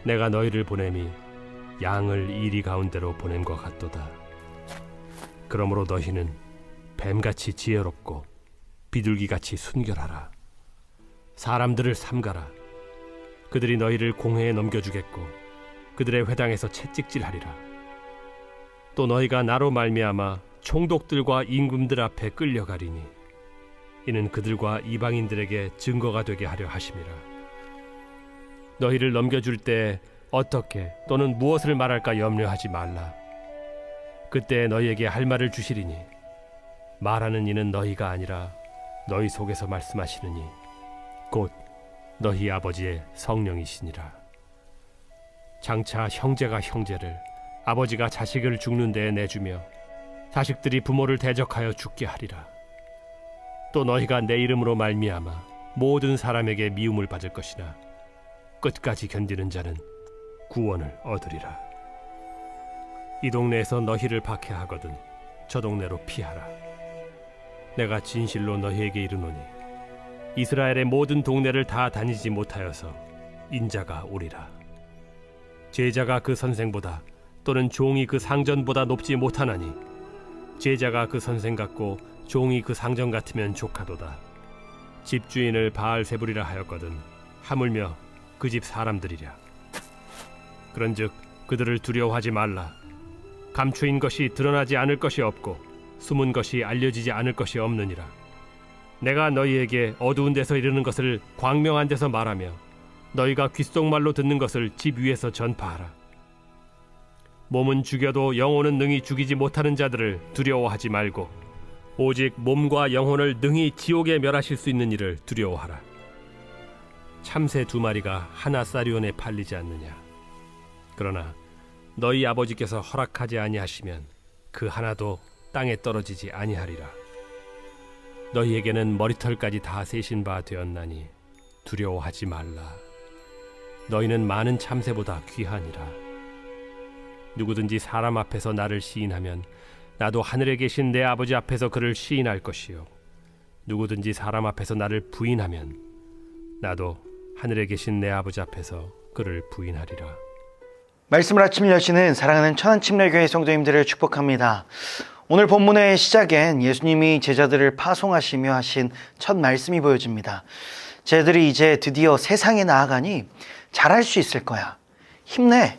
내가 너희를 보냄이 양을 이리 가운데로 보냄과 같도다. 그러므로 너희는 뱀같이 지혜롭고 비둘기같이 순결하라. 사람들을 삼가라. 그들이 너희를 공회에 넘겨주겠고 그들의 회당에서 채찍질하리라. 또 너희가 나로 말미암아 총독들과 임금들 앞에 끌려가리니 이는 그들과 이방인들에게 증거가 되게 하려 하심이라. 너희를 넘겨줄 때 어떻게 또는 무엇을 말할까 염려하지 말라. 그때 너희에게 할 말을 주시리니 말하는 이는 너희가 아니라 너희 속에서 말씀하시느니 곧 너희 아버지의 성령이시니라. 장차 형제가 형제를, 아버지가 자식을 죽는 데에 내주며 자식들이 부모를 대적하여 죽게 하리라. 또 너희가 내 이름으로 말미암아 모든 사람에게 미움을 받을 것이나 끝까지 견디는 자는 구원을 얻으리라. 이 동네에서 너희를 박해하거든 저 동네로 피하라. 내가 진실로 너희에게 이르노니 이스라엘의 모든 동네를 다 다니지 못하여서 인자가 오리라. 제자가 그 선생보다 또는 종이 그 상전보다 높지 못하나니 제자가 그 선생 같고 종이 그 상전 같으면 족하도다. 집주인을 바알세불이라 하였거든 하물며 그 집 사람들이랴. 그런즉 그들을 두려워하지 말라. 감추인 것이 드러나지 않을 것이 없고 숨은 것이 알려지지 않을 것이 없느니라. 내가 너희에게 어두운 데서 이르는 것을 광명한 데서 말하며 너희가 귓속말로 듣는 것을 집 위에서 전파하라. 몸은 죽여도 영혼은 능히 죽이지 못하는 자들을 두려워하지 말고 오직 몸과 영혼을 능히 지옥에 멸하실 수 있는 이를 두려워하라. 참새 2마리가 하나 사리온에 팔리지 않느냐. 그러나 너희 아버지께서 허락하지 아니하시면 그 하나도 땅에 떨어지지 아니하리라. 너희에게는 머리털까지 다 세신 바 되었나니 두려워하지 말라. 너희는 많은 참새보다 귀하니라. 누구든지 사람 앞에서 나를 시인하면 나도 하늘에 계신 내 아버지 앞에서 그를 시인할 것이요 누구든지 사람 앞에서 나를 부인하면 나도 하늘에 계신 내 아버지 앞에서 그를 부인하리라. 말씀을 아침 여시는 사랑하는 천안침례교회 성도님들을 축복합니다. 오늘 본문의 시작엔 예수님이 제자들을 파송하시며 하신 첫 말씀이 보여집니다. 쟤들이 이제 드디어 세상에 나아가니 잘할 수 있을 거야. 힘내.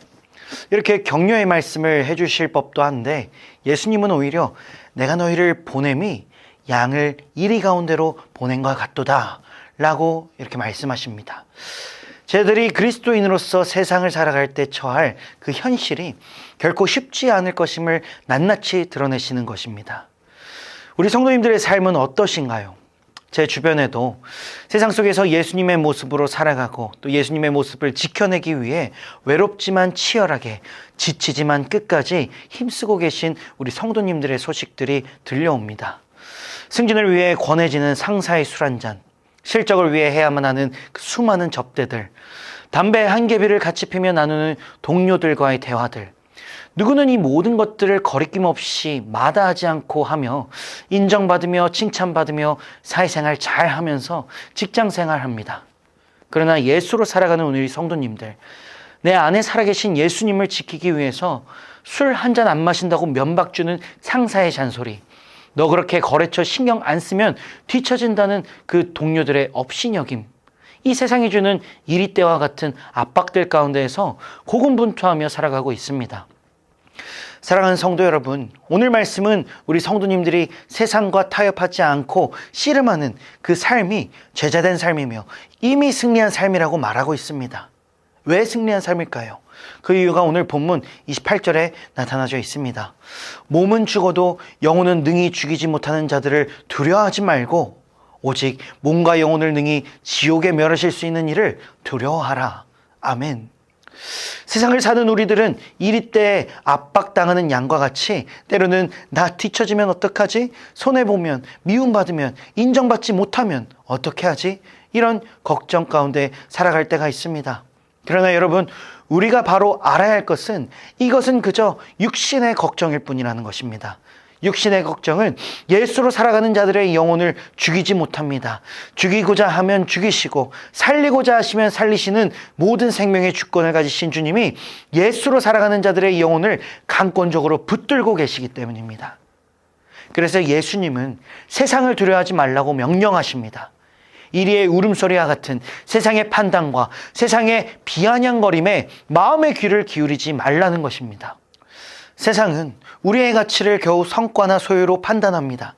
이렇게 격려의 말씀을 해주실 법도 한데 예수님은 오히려 내가 너희를 보냄이 양을 이리 가운데로 보낸 것 같도다 라고 이렇게 말씀하십니다. 쟤들이 그리스도인으로서 세상을 살아갈 때 처할 그 현실이 결코 쉽지 않을 것임을 낱낱이 드러내시는 것입니다. 우리 성도님들의 삶은 어떠신가요? 제 주변에도 세상 속에서 예수님의 모습으로 살아가고 또 예수님의 모습을 지켜내기 위해 외롭지만 치열하게 지치지만 끝까지 힘쓰고 계신 우리 성도님들의 소식들이 들려옵니다. 승진을 위해 권해지는 상사의 술 한잔, 실적을 위해 해야만 하는 그 수많은 접대들, 담배 한 개비를 같이 피며 나누는 동료들과의 대화들, 누구는 이 모든 것들을 거리낌 없이 마다하지 않고 하며 인정받으며 칭찬받으며 사회생활 잘 하면서 직장생활합니다. 그러나 예수로 살아가는 우리 성도님들, 내 안에 살아계신 예수님을 지키기 위해서 술 한 잔 안 마신다고 면박 주는 상사의 잔소리, 너 그렇게 거래처 신경 안 쓰면 뒤처진다는 그 동료들의 업신여김, 이 세상이 주는 이리때와 같은 압박들 가운데에서 고군분투하며 살아가고 있습니다. 사랑하는 성도 여러분, 오늘 말씀은 우리 성도님들이 세상과 타협하지 않고 씨름하는 그 삶이 제자된 삶이며 이미 승리한 삶이라고 말하고 있습니다. 왜 승리한 삶일까요? 그 이유가 오늘 본문 28절에 나타나져 있습니다. 몸은 죽어도 영혼은 능히 죽이지 못하는 자들을 두려워하지 말고 오직 몸과 영혼을 능히 지옥에 멸하실 수 있는 이를 두려워하라. 아멘. 세상을 사는 우리들은 이리때에 압박당하는 양과 같이 때로는 나 뒤처지면 어떡하지? 손해보면, 미움받으면, 인정받지 못하면 어떻게 하지? 이런 걱정 가운데 살아갈 때가 있습니다. 그러나 여러분, 우리가 바로 알아야 할 것은 이것은 그저 육신의 걱정일 뿐이라는 것입니다. 육신의 걱정은 예수로 살아가는 자들의 영혼을 죽이지 못합니다. 죽이고자 하면 죽이시고 살리고자 하시면 살리시는 모든 생명의 주권을 가지신 주님이 예수로 살아가는 자들의 영혼을 강권적으로 붙들고 계시기 때문입니다. 그래서 예수님은 세상을 두려워하지 말라고 명령하십니다. 이리의 울음소리와 같은 세상의 판단과 세상의 비아냥거림에 마음의 귀를 기울이지 말라는 것입니다. 세상은 우리의 가치를 겨우 성과나 소유로 판단합니다.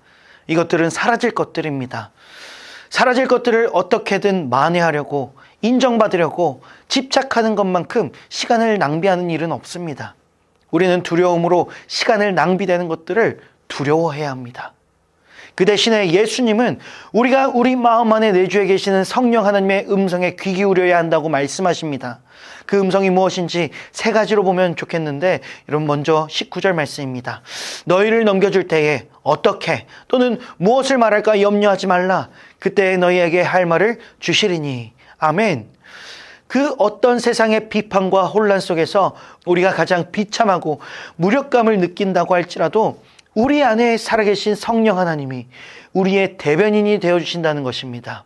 이것들은 사라질 것들입니다. 사라질 것들을 어떻게든 만회하려고 인정받으려고 집착하는 것만큼 시간을 낭비하는 일은 없습니다. 우리는 두려움으로 시간을 낭비되는 것들을 두려워해야 합니다. 그 대신에 예수님은 우리가 우리 마음 안에 내주에 계시는 성령 하나님의 음성에 귀 기울여야 한다고 말씀하십니다. 그 음성이 무엇인지 세 가지로 보면 좋겠는데, 여러분 먼저 19절 말씀입니다. 너희를 넘겨줄 때에 어떻게 또는 무엇을 말할까 염려하지 말라. 그때 너희에게 할 말을 주시리니. 아멘. 그 어떤 세상의 비판과 혼란 속에서 우리가 가장 비참하고 무력감을 느낀다고 할지라도 우리 안에 살아계신 성령 하나님이 우리의 대변인이 되어주신다는 것입니다.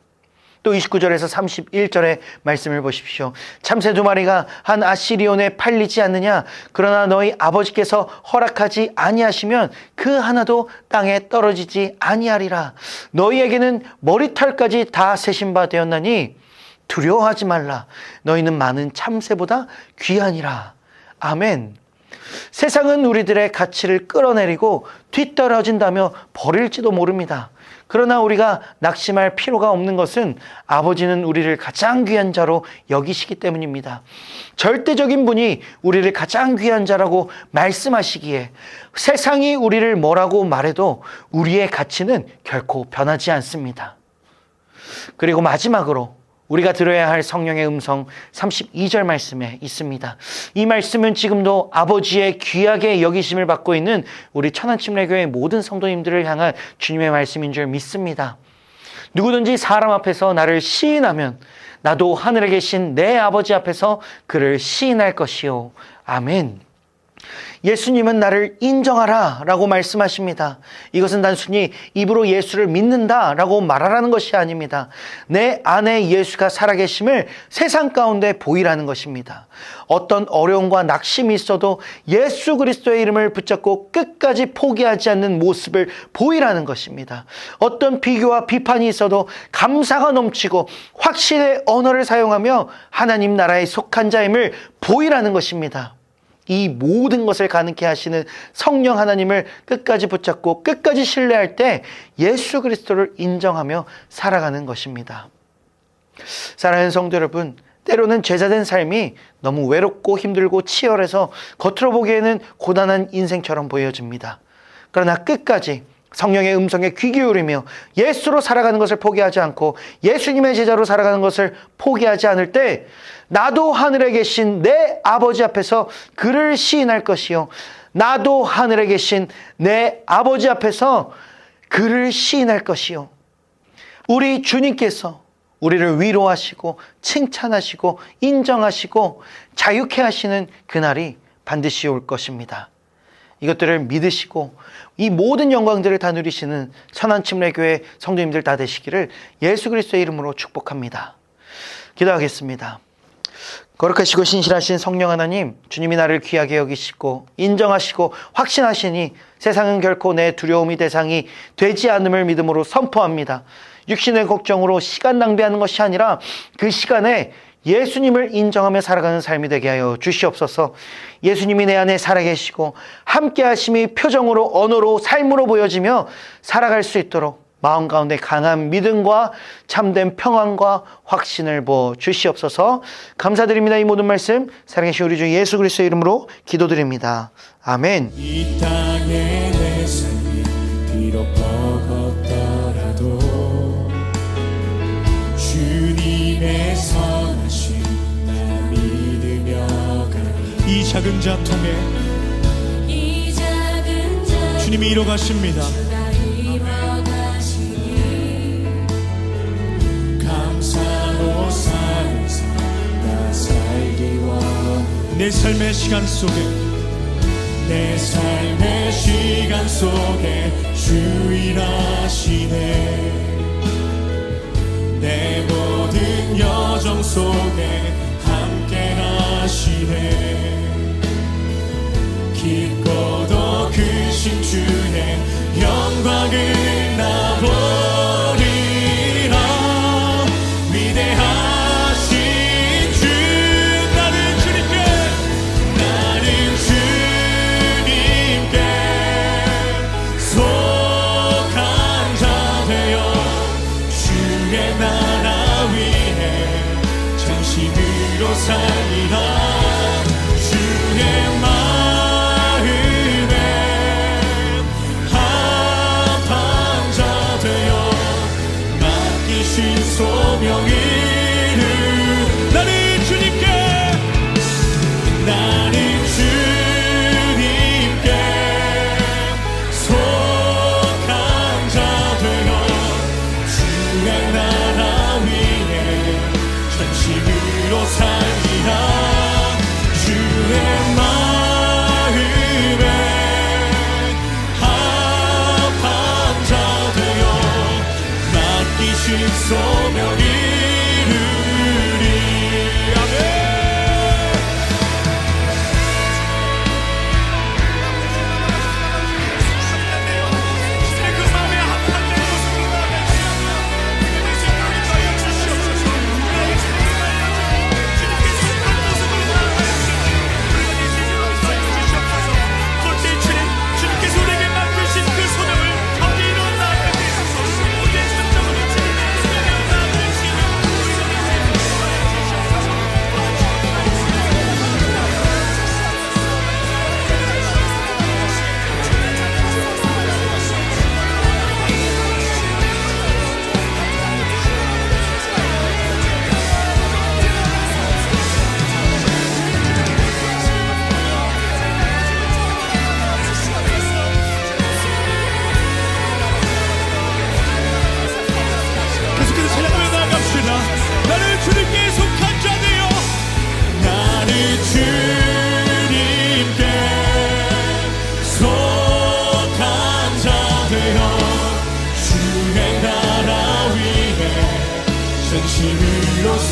또 29절에서 31절의 말씀을 보십시오. 참새 2마리가 한 아시리온에 팔리지 않느냐? 그러나 너희 아버지께서 허락하지 아니하시면 그 하나도 땅에 떨어지지 아니하리라. 너희에게는 머리털까지 다 세신 바 되었나니 두려워하지 말라. 너희는 많은 참새보다 귀하니라. 아멘. 세상은 우리들의 가치를 끌어내리고 뒤떨어진다며 버릴지도 모릅니다. 그러나 우리가 낙심할 필요가 없는 것은 아버지는 우리를 가장 귀한 자로 여기시기 때문입니다. 절대적인 분이 우리를 가장 귀한 자라고 말씀하시기에 세상이 우리를 뭐라고 말해도 우리의 가치는 결코 변하지 않습니다. 그리고 마지막으로 우리가 들어야 할 성령의 음성 32절 말씀에 있습니다. 이 말씀은 지금도 아버지의 귀하게 여기심을 받고 있는 우리 천안침례교회 모든 성도님들을 향한 주님의 말씀인 줄 믿습니다. 누구든지 사람 앞에서 나를 시인하면 나도 하늘에 계신 내 아버지 앞에서 그를 시인할 것이요. 아멘. 예수님은 나를 인정하라 라고 말씀하십니다. 이것은 단순히 입으로 예수를 믿는다 라고 말하라는 것이 아닙니다. 내 안에 예수가 살아계심을 세상 가운데 보이라는 것입니다. 어떤 어려움과 낙심이 있어도 예수 그리스도의 이름을 붙잡고 끝까지 포기하지 않는 모습을 보이라는 것입니다. 어떤 비교와 비판이 있어도 감사가 넘치고 확신의 언어를 사용하며 하나님 나라에 속한 자임을 보이라는 것입니다. 이 모든 것을 가능케 하시는 성령 하나님을 끝까지 붙잡고 끝까지 신뢰할 때 예수 그리스도를 인정하며 살아가는 것입니다. 사랑하는 성도 여러분, 때로는 제자된 삶이 너무 외롭고 힘들고 치열해서 겉으로 보기에는 고단한 인생처럼 보여집니다. 그러나 끝까지 성령의 음성에 귀 기울이며 예수로 살아가는 것을 포기하지 않고 예수님의 제자로 살아가는 것을 포기하지 않을 때 나도 하늘에 계신 내 아버지 앞에서 그를 시인할 것이요. 나도 하늘에 계신 내 아버지 앞에서 그를 시인할 것이요. 우리 주님께서 우리를 위로하시고 칭찬하시고 인정하시고 자유케 하시는 그날이 반드시 올 것입니다. 이것들을 믿으시고 이 모든 영광들을 다 누리시는 천안침례교회 성도님들 다 되시기를 예수 그리스도의 이름으로 축복합니다. 기도하겠습니다. 거룩하시고 신실하신 성령 하나님, 주님이 나를 귀하게 여기시고 인정하시고 확신하시니 세상은 결코 내 두려움이 대상이 되지 않음을 믿음으로 선포합니다. 육신의 걱정으로 시간 낭비하는 것이 아니라 그 시간에 예수님을 인정하며 살아가는 삶이 되게 하여 주시옵소서. 예수님이 내 안에 살아계시고 함께 하심이 표정으로 언어로 삶으로 보여지며 살아갈 수 있도록 마음 가운데 강한 믿음과 참된 평안과 확신을 부어 주시옵소서. 감사드립니다. 이 모든 말씀 사랑하신 우리 주 예수 그리스도의 이름으로 기도드립니다. 아멘. 이 땅에 내 삶이 비록 버겁더라도 주님의 선하심 나 믿으며 가리. 이 작은 자통에 주님이 이뤄가십니다. 감사로 사는 삶 나 살기 원해. 내 삶의 시간 속에 내 삶의 시간 속에 주일하시네. 내 모든 여정 속에 함께 하시네. 깊고도 크신 주의 영광을 나보리라. 위대하신 주, 나는 주님께 속한 자 되어 주의 나라 위에 전심으로 살리라. 주의 마음에 합한 자 되어 맡기신 소명을 나는 주님께 속한 자 되어 주의 나라 위에 전심으로 살리라. 주의 마음에 합한 자 되어 맡기신 소명을 이루리. 아멘. 계속해서 찬양하며 나아갑시다. 나는 주님께 속한 자 되어 나는 주님께 속한 자 되어 주의 나라 위에 전심으로 살